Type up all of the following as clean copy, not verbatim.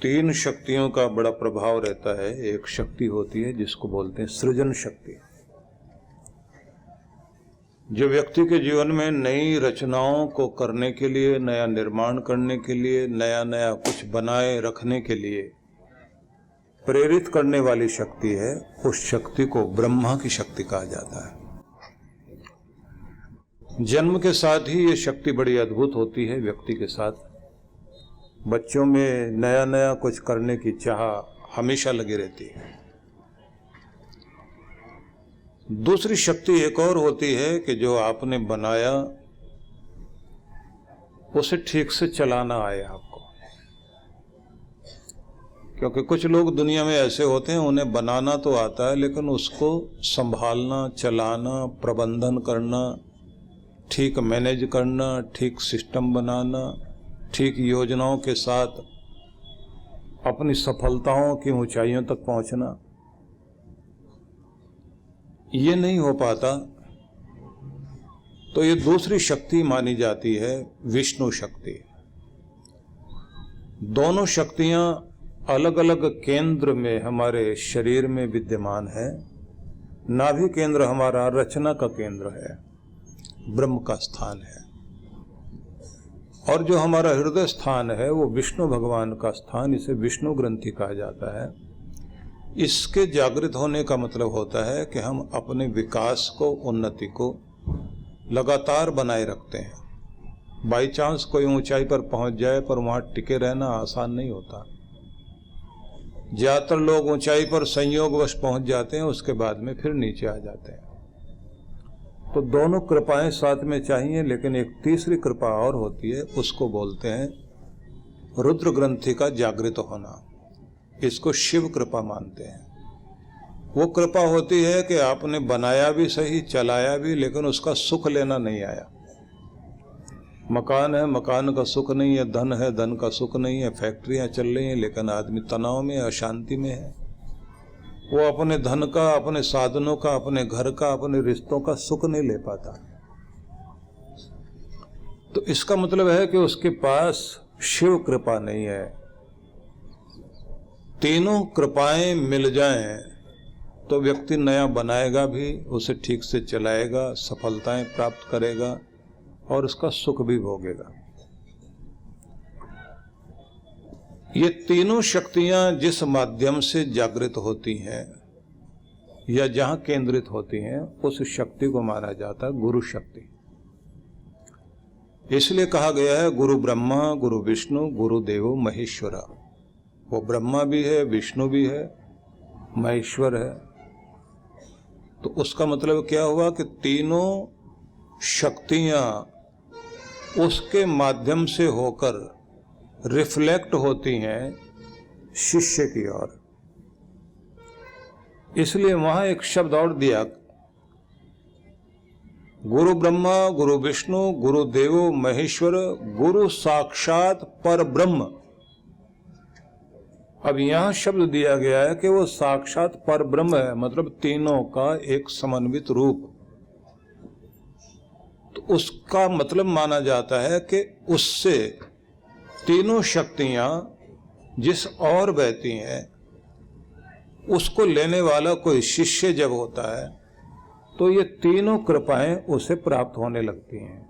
तीन शक्तियों का बड़ा प्रभाव रहता है। एक शक्ति होती है जिसको बोलते हैं सृजन शक्ति, जो व्यक्ति के जीवन में नई रचनाओं को करने के लिए, नया निर्माण करने के लिए, नया नया कुछ बनाए रखने के लिए प्रेरित करने वाली शक्ति है। उस शक्ति को ब्रह्मा की शक्ति कहा जाता है। जन्म के साथ ही ये शक्ति बड़ी अद्भुत होती है व्यक्ति के साथ। बच्चों में नया नया कुछ करने की चाह हमेशा लगी रहती है। दूसरी शक्ति एक और होती है कि जो आपने बनाया उसे ठीक से चलाना आए आपको। क्योंकि कुछ लोग दुनिया में ऐसे होते हैं, उन्हें बनाना तो आता है लेकिन उसको संभालना, चलाना, प्रबंधन करना, ठीक मैनेज करना, ठीक सिस्टम बनाना, ठीक योजनाओं के साथ अपनी सफलताओं की ऊंचाइयों तक पहुंचना, ये नहीं हो पाता। तो ये दूसरी शक्ति मानी जाती है, विष्णु शक्ति। दोनों शक्तियां अलग अलग केंद्र में हमारे शरीर में विद्यमान है। नाभि केंद्र हमारा रचना का केंद्र है, ब्रह्म का स्थान है, और जो हमारा हृदय स्थान है वो विष्णु भगवान का स्थान, इसे विष्णु ग्रंथि कहा जाता है। इसके जागृत होने का मतलब होता है कि हम अपने विकास को, उन्नति को लगातार बनाए रखते हैं। बाई चांस कोई ऊंचाई पर पहुंच जाए पर वहां टिके रहना आसान नहीं होता। ज्यादातर लोग ऊंचाई पर संयोगवश पहुंच जाते हैं, उसके बाद में फिर नीचे आ जाते हैं। तो दोनों कृपाएं साथ में चाहिए, लेकिन एक तीसरी कृपा और होती है, उसको बोलते हैं रुद्र ग्रंथि का जागृत होना। इसको शिव कृपा मानते हैं। वो कृपा होती है कि आपने बनाया भी सही, चलाया भी, लेकिन उसका सुख लेना नहीं आया। मकान है, मकान का सुख नहीं है, धन है, धन का सुख नहीं है, फैक्ट्रियां चल रही हैं, लेकिन आदमी तनाव में, अशांति में है। वो अपने धन का, अपने साधनों का, अपने घर का, अपने रिश्तों का सुख नहीं ले पाता। तो इसका मतलब है कि उसके पास शिव कृपा नहीं है। तीनों कृपाएं मिल जाएं तो व्यक्ति नया बनाएगा भी, उसे ठीक से चलाएगा, सफलताएं प्राप्त करेगा और उसका सुख भी भोगेगा। ये तीनों शक्तियां जिस माध्यम से जागृत होती हैं या जहां केंद्रित होती हैं, उस शक्ति को माना जाता है गुरु शक्ति। इसलिए कहा गया है गुरु ब्रह्मा, गुरु विष्णु, गुरु देवो महेश्वरा। वो ब्रह्मा भी है, विष्णु भी है, महेश्वर है। तो उसका मतलब क्या हुआ कि तीनों शक्तियां उसके माध्यम से होकर रिफ्लेक्ट होती हैं शिष्य की ओर। इसलिए वहां एक शब्द और दिया, गुरु ब्रह्मा, गुरु विष्णु, गुरु देवो महेश्वर, गुरु साक्षात पर ब्रह्म। अब यहां शब्द दिया गया है कि वो साक्षात पर ब्रह्म है, मतलब तीनों का एक समन्वित रूप। तो उसका मतलब माना जाता है कि उससे तीनों शक्तियां जिस ओर बहती हैं, उसको लेने वाला कोई शिष्य जब होता है तो ये तीनों कृपाएं उसे प्राप्त होने लगती हैं।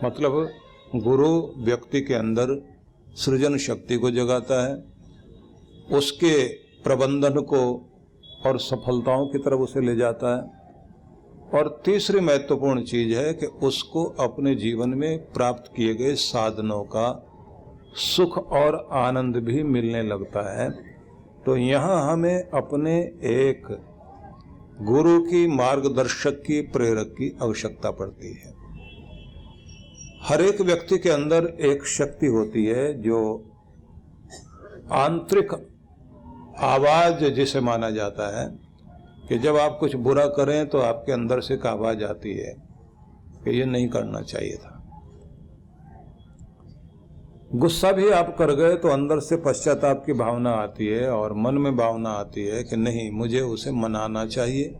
मतलब गुरु व्यक्ति के अंदर सृजन शक्ति को जगाता है, उसके प्रबंधन को और सफलताओं की तरफ उसे ले जाता है, और तीसरी महत्वपूर्ण चीज है कि उसको अपने जीवन में प्राप्त किए गए साधनों का सुख और आनंद भी मिलने लगता है। तो यहाँ हमें अपने एक गुरु की, मार्गदर्शक की, प्रेरक की आवश्यकता पड़ती है। हर एक व्यक्ति के अंदर एक शक्ति होती है जो आंतरिक आवाज जिसे माना जाता है कि जब आप कुछ बुरा करें तो आपके अंदर से एक आवाज आती है कि ये नहीं करना चाहिए था। गुस्सा भी आप कर गए तो अंदर से पश्चाताप की भावना आती है और मन में भावना आती है कि नहीं, मुझे उसे मनाना चाहिए,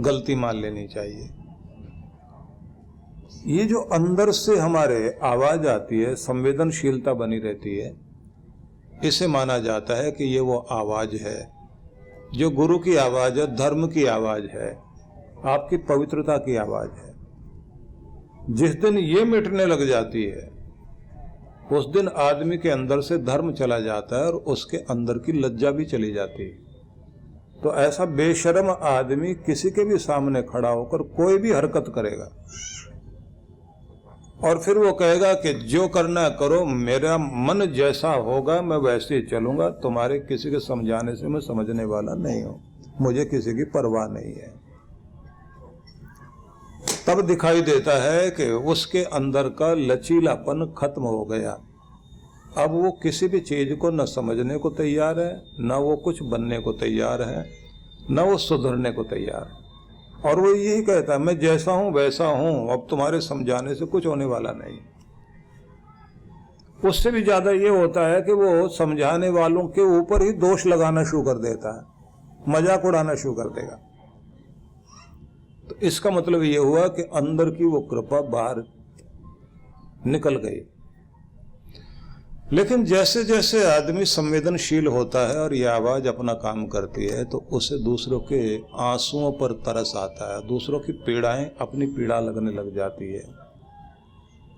गलती मान लेनी चाहिए। ये जो अंदर से हमारे आवाज आती है, संवेदनशीलता बनी रहती है, इसे माना जाता है कि ये वो आवाज है जो गुरु की आवाज है, धर्म की आवाज है, आपकी पवित्रता की आवाज है। जिस दिन ये मिटने लग जाती है उस दिन आदमी के अंदर से धर्म चला जाता है और उसके अंदर की लज्जा भी चली जाती है। तो ऐसा बेशर्म आदमी किसी के भी सामने खड़ा होकर कोई भी हरकत करेगा और फिर वो कहेगा कि जो करना करो, मेरा मन जैसा होगा मैं वैसे ही चलूंगा, तुम्हारे किसी के समझाने से मैं समझने वाला नहीं हूं, मुझे किसी की परवाह नहीं है। तब दिखाई देता है कि उसके अंदर का लचीलापन खत्म हो गया। अब वो किसी भी चीज को न समझने को तैयार है, न वो कुछ बनने को तैयार है, न वो सुधरने को तैयार है। और वो यही कहता है मैं जैसा हूं वैसा हूं, अब तुम्हारे समझाने से कुछ होने वाला नहीं। उससे भी ज्यादा ये होता है कि वो समझाने वालों के ऊपर ही दोष लगाना शुरू कर देता है, मजाक उड़ाना शुरू कर देगा। तो इसका मतलब ये हुआ कि अंदर की वो कृपा बाहर निकल गई। लेकिन जैसे जैसे आदमी संवेदनशील होता है और ये आवाज अपना काम करती है तो उसे दूसरों के आंसुओं पर तरस आता है, दूसरों की पीड़ाएं अपनी पीड़ा लगने लग जाती है।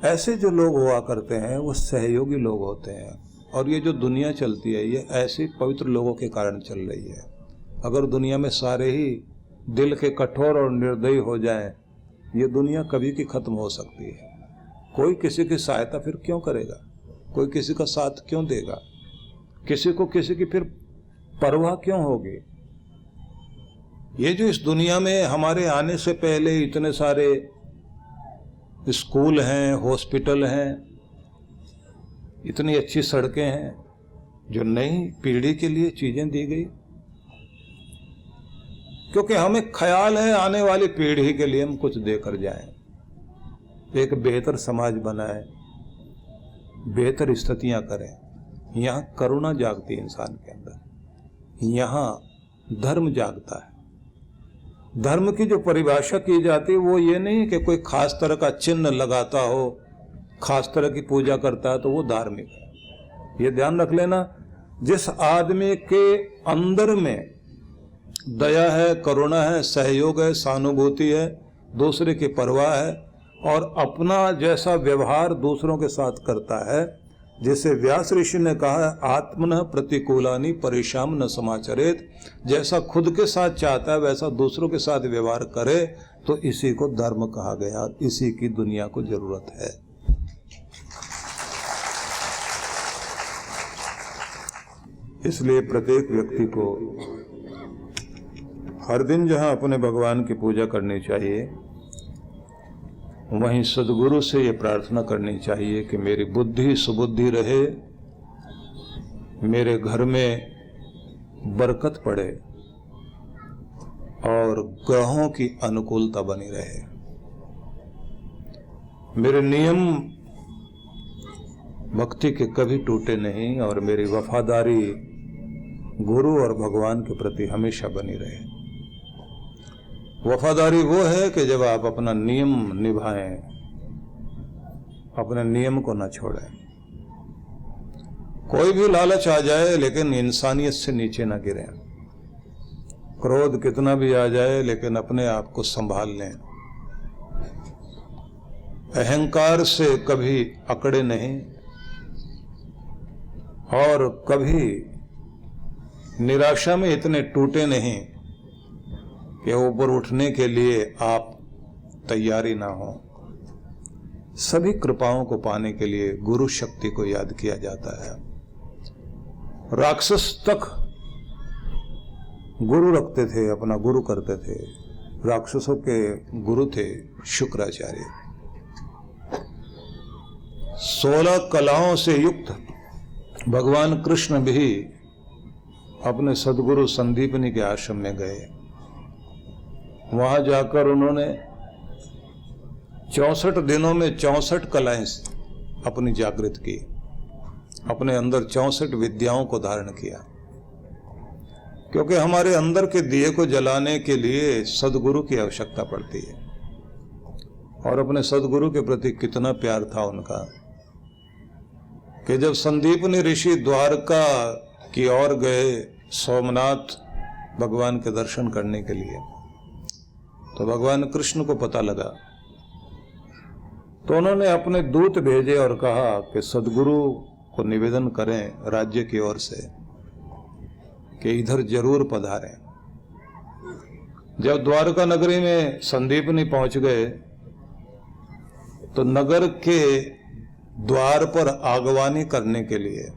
ऐसे जो लोग हुआ करते हैं वो सहयोगी लोग होते हैं। और ये जो दुनिया चलती है ये ऐसे पवित्र लोगों के कारण चल रही है। अगर दुनिया में सारे ही दिल के कठोर और निर्दयी हो जाएं, ये दुनिया कभी की खत्म हो सकती है। कोई किसी की सहायता फिर क्यों करेगा, कोई किसी का साथ क्यों देगा, किसी को किसी की फिर परवाह क्यों होगी। ये जो इस दुनिया में हमारे आने से पहले इतने सारे स्कूल हैं, हॉस्पिटल हैं, इतनी अच्छी सड़कें हैं, जो नई पीढ़ी के लिए चीजें दी गई, क्योंकि हमें ख्याल है आने वाली पीढ़ी के लिए हम कुछ देकर जाएं, एक बेहतर समाज बनाएं, बेहतर स्थितियां करें। यहाँ करुणा जागती है इंसान के अंदर, यहाँ धर्म जागता है। धर्म की जो परिभाषा की जाती है वो ये नहीं कि कोई खास तरह का चिन्ह लगाता हो, खास तरह की पूजा करता है तो वो धार्मिक है। ये ध्यान रख लेना, जिस आदमी के अंदर में दया है, करुणा है, सहयोग है, सहानुभूति है, दूसरे की परवाह है और अपना जैसा व्यवहार दूसरों के साथ करता है, जैसे व्यास ऋषि ने कहा आत्मनः प्रतिकूलानि परेशान न समाचरेत, जैसा खुद के साथ चाहता है वैसा दूसरों के साथ व्यवहार करे, तो इसी को धर्म कहा गया। इसी की दुनिया को जरूरत है। इसलिए प्रत्येक व्यक्ति को हर दिन जहां अपने भगवान की पूजा करनी चाहिए, वहीं सद्गुरु से ये प्रार्थना करनी चाहिए कि मेरी बुद्धि सुबुद्धि रहे, मेरे घर में बरकत पड़े और ग्रहों की अनुकूलता बनी रहे, मेरे नियम भक्ति के कभी टूटे नहीं और मेरी वफादारी गुरु और भगवान के प्रति हमेशा बनी रहे। वफादारी वो है कि जब आप अपना नियम निभाएं, अपने नियम को न छोड़ें। कोई भी लालच आ जाए लेकिन इंसानियत से नीचे न गिरें, क्रोध कितना भी आ जाए लेकिन अपने आप को संभाल लें, अहंकार से कभी अकड़े नहीं और कभी निराशा में इतने टूटे नहीं कि ऊपर उठने के लिए आप तैयारी ना हो। सभी कृपाओं को पाने के लिए गुरु शक्ति को याद किया जाता है। राक्षस तक गुरु रखते थे, अपना गुरु करते थे। राक्षसों के गुरु थे शुक्राचार्य। 16 कलाओं से युक्त भगवान कृष्ण भी अपने सदगुरु संदीपनी के आश्रम में गए। वहां जाकर उन्होंने 64 दिनों में 64 कलाएं अपनी जागृत की, अपने अंदर 64 विद्याओं को धारण किया। क्योंकि हमारे अंदर के दिए को जलाने के लिए सदगुरु की आवश्यकता पड़ती है। और अपने सदगुरु के प्रति कितना प्यार था उनका कि जब संदीपनी ऋषि द्वारका की ओर गए सोमनाथ भगवान के दर्शन करने के लिए, तो भगवान कृष्ण को पता लगा, तो उन्होंने अपने दूत भेजे और कहा कि सदगुरु को निवेदन करें राज्य की ओर से कि इधर जरूर पधारें। जब द्वारका नगरी में संदीपनी पहुंच गए तो नगर के द्वार पर आगवानी करने के लिए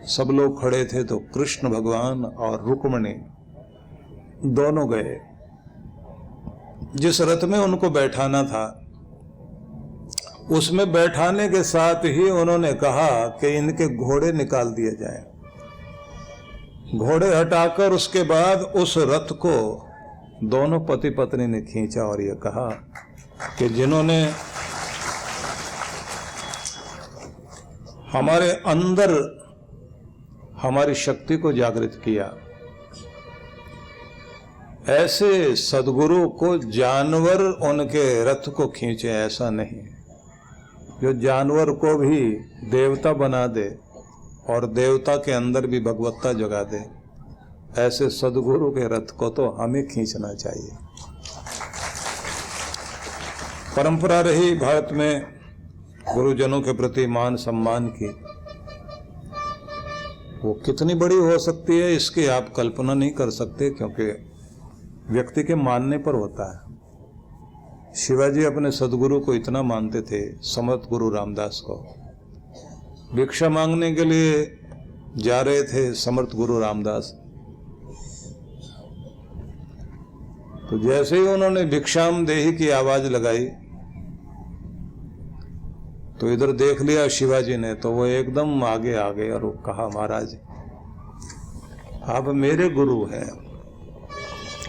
सब लोग खड़े थे, तो कृष्ण भगवान और रुक्मिणी दोनों गए। जिस रथ में उनको बैठाना था उसमें बैठाने के साथ ही उन्होंने कहा कि इनके घोड़े निकाल दिए जाएं। घोड़े हटाकर उसके बाद उस रथ को दोनों पति पत्नी ने खींचा और ये कहा कि जिन्होंने हमारे अंदर हमारी शक्ति को जागृत किया, ऐसे सदगुरु को जानवर उनके रथ को खींचे ऐसा नहीं, जो जानवर को भी देवता बना दे और देवता के अंदर भी भगवत्ता जगा दे, ऐसे सदगुरु के रथ को तो हमें खींचना चाहिए। परंपरा रही भारत में गुरुजनों के प्रति मान सम्मान की, वो कितनी बड़ी हो सकती है इसकी आप कल्पना नहीं कर सकते, क्योंकि व्यक्ति के मानने पर होता है। शिवाजी अपने सदगुरु को इतना मानते थे, समर्थ गुरु रामदास को। भिक्षा मांगने के लिए जा रहे थे समर्थ गुरु रामदास, तो जैसे ही उन्होंने भिक्षाम देहि की आवाज लगाई तो इधर देख लिया शिवाजी ने, तो वो एकदम आगे आ गए और वो कहा, महाराज आप मेरे गुरु हैं,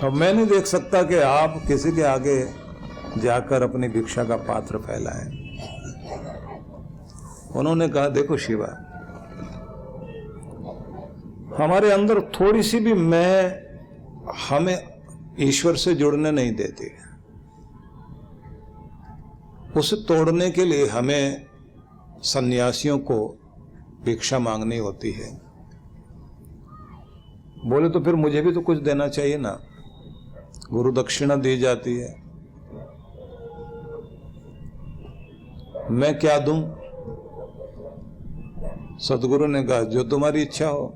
अब मैं नहीं देख सकता कि आप किसी के आगे जाकर अपनी भिक्षा का पात्र फैलाएं। उन्होंने कहा, देखो शिवा, हमारे अंदर थोड़ी सी भी मैं हमें ईश्वर से जुड़ने नहीं देती, उसे तोड़ने के लिए हमें सन्यासियों को भिक्षा मांगनी होती है। बोले तो फिर मुझे भी तो कुछ देना चाहिए ना, गुरु दक्षिणा दी जाती है, मैं क्या दूं? सदगुरु ने कहा, जो तुम्हारी इच्छा हो।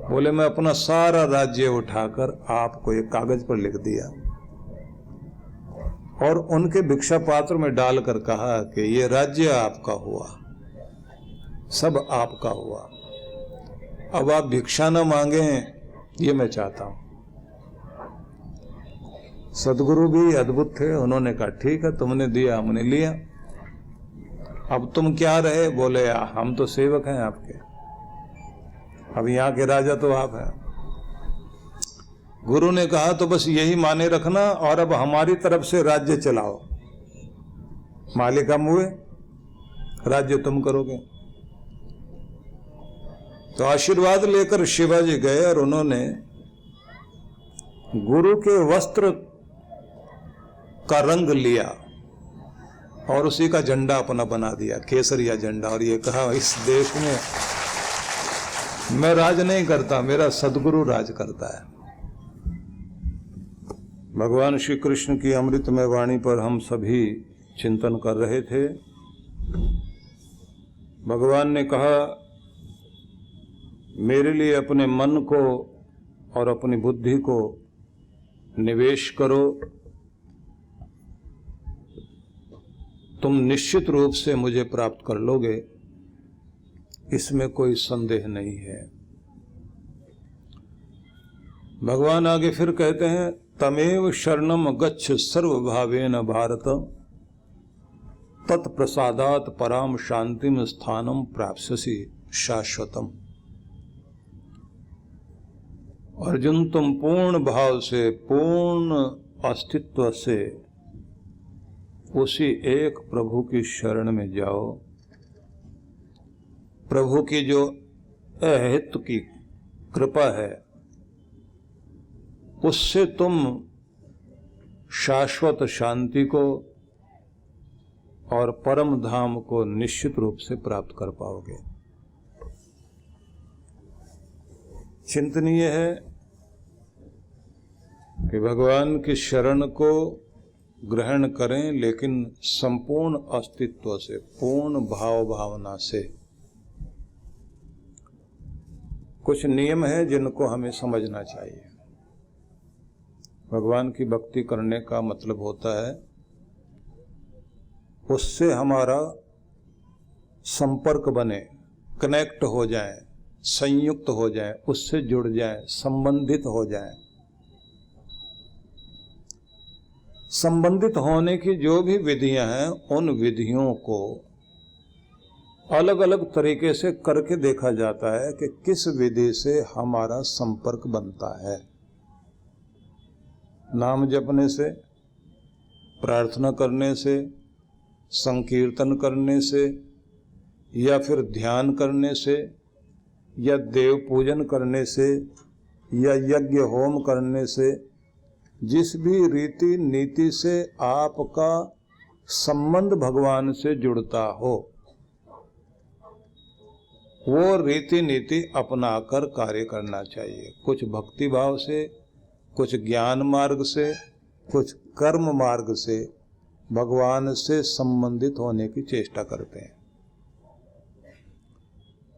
बोले, मैं अपना सारा राज्य उठाकर आपको एक कागज पर लिख दिया और उनके भिक्षा पात्र में डालकर कहा कि ये राज्य आपका हुआ, सब आपका हुआ, अब आप भिक्षा न मांगे, ये मैं चाहता हूं। सदगुरु भी अद्भुत थे, उन्होंने कहा, ठीक है, तुमने दिया, हमने लिया, अब तुम क्या रहे? बोले, हम तो सेवक हैं आपके, अब यहाँ के राजा तो आप हैं। गुरु ने कहा, तो बस यही माने रखना और अब हमारी तरफ से राज्य चलाओ, मालिक हम हुए, राज्य तुम करोगे। तो आशीर्वाद लेकर शिवाजी गए और उन्होंने गुरु के वस्त्र का रंग लिया और उसी का झंडा अपना बना दिया, केसरिया झंडा, और ये कहा, इस देश में मैं राज नहीं करता, मेरा सदगुरु राज करता है। भगवान श्री कृष्ण की अमृतमय वाणी पर हम सभी चिंतन कर रहे थे। भगवान ने कहा, मेरे लिए अपने मन को और अपनी बुद्धि को निवेश करो, तुम निश्चित रूप से मुझे प्राप्त कर लोगे, इसमें कोई संदेह नहीं है। भगवान आगे फिर कहते हैं, तमेव शरणम गच्छ सर्वभावेन भारत, तत्प्रसादात पराम शांतिम स्थानम प्राप्स्यसि शाश्वतम। अर्जुन, तुम पूर्ण भाव से, पूर्ण अस्तित्व से उसी एक प्रभु की शरण में जाओ। प्रभु की जो अहेतु की कृपा है उससे तुम शाश्वत शांति को और परम धाम को निश्चित रूप से प्राप्त कर पाओगे। चिंतनीय है कि भगवान की शरण को ग्रहण करें, लेकिन संपूर्ण अस्तित्व से, पूर्ण भाव भावना से। कुछ नियम है जिनको हमें समझना चाहिए। भगवान की भक्ति करने का मतलब होता है उससे हमारा संपर्क बने, कनेक्ट हो जाए, संयुक्त हो जाए, उससे जुड़ जाए, संबंधित हो जाए। संबंधित होने की जो भी विधियां हैं, उन विधियों को अलग अलग तरीके से करके देखा जाता है कि किस विधि से हमारा संपर्क बनता है। नाम जपने से, प्रार्थना करने से, संकीर्तन करने से, या फिर ध्यान करने से, या देव पूजन करने से, या यज्ञ होम करने से, जिस भी रीति नीति से आपका संबंध भगवान से जुड़ता हो, वो रीति नीति अपनाकर कार्य करना चाहिए। कुछ भक्ति भाव से, कुछ ज्ञान मार्ग से, कुछ कर्म मार्ग से भगवान से संबंधित होने की चेष्टा करते हैं।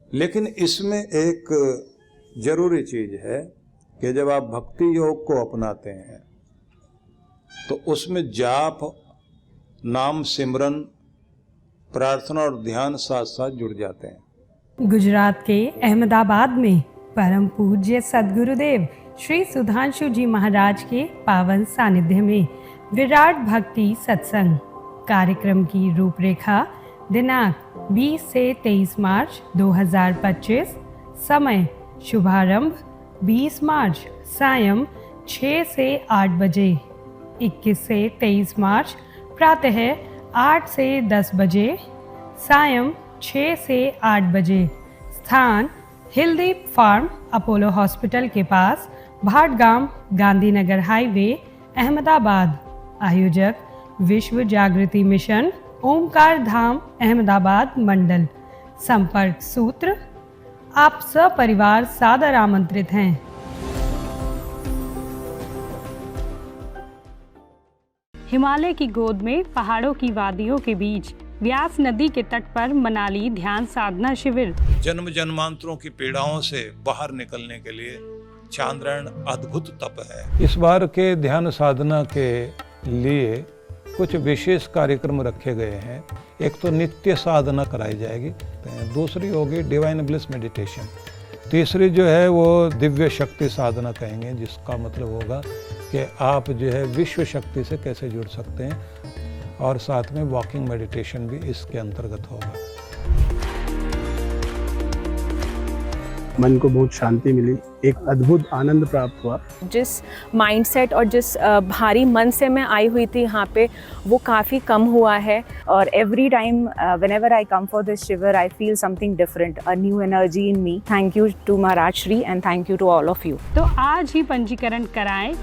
लेकिन इसमें एक जरूरी चीज है कि जब आप भक्ति योग को अपनाते हैं तो उसमें जाप, नाम सिमरन, प्रार्थना और ध्यान साथ साथ जुड़ जाते हैं। गुजरात के अहमदाबाद में परम पूज्य सद्गुरुदेव श्री सुधांशु जी महाराज के पावन सानिध्य में विराट भक्ति सत्संग कार्यक्रम की रूपरेखा दिनांक 20 से 23 मार्च 2025, समय शुभारंभ 20 मार्च सायं 6 से 8 बजे, 21 से 23 मार्च प्रातः 8 से 10 बजे, सायं 6 से 8 बजे। स्थान हिलदीप फार्म, अपोलो हॉस्पिटल के पास, भाटगांव, गांधीनगर हाईवे, अहमदाबाद। आयोजक विश्व जागृति मिशन, ओमकार धाम, अहमदाबाद मंडल। संपर्क सूत्र, आप सपरिवार सादर आमंत्रित हैं। हिमालय की गोद में पहाड़ों की वादियों के बीच व्यास नदी के तट पर मनाली ध्यान साधना शिविर। जन्म जन्मांतरों की पीड़ाओं से बाहर निकलने के लिए चांद्रायण अद्भुत तप है। इस बार के ध्यान साधना के लिए कुछ विशेष कार्यक्रम रखे गए हैं। एक तो नित्य साधना कराई जाएगी, दूसरी होगी डिवाइन ब्लिस मेडिटेशन, तीसरी जो है वो दिव्य शक्ति साधना कहेंगे, जिसका मतलब होगा कि आप जो है विश्व शक्ति से कैसे जुड़ सकते हैं, और साथ में वॉकिंग मेडिटेशन भी इसके अंतर्गत होगा। मन को बहुत शांति मिली, एक अद्भुत आनंद प्राप्त हुआ। जिस माइंडसेट और जिस भारी मन से मैं आई हुई थी यहाँ पे, वो काफ़ी कम हुआ है। और every time whenever I come for this शिविर, I feel something different, a new energy in me. Thank you to Maharaj Shri and thank you to all of you. तो आज ही पंजीकरण कराएं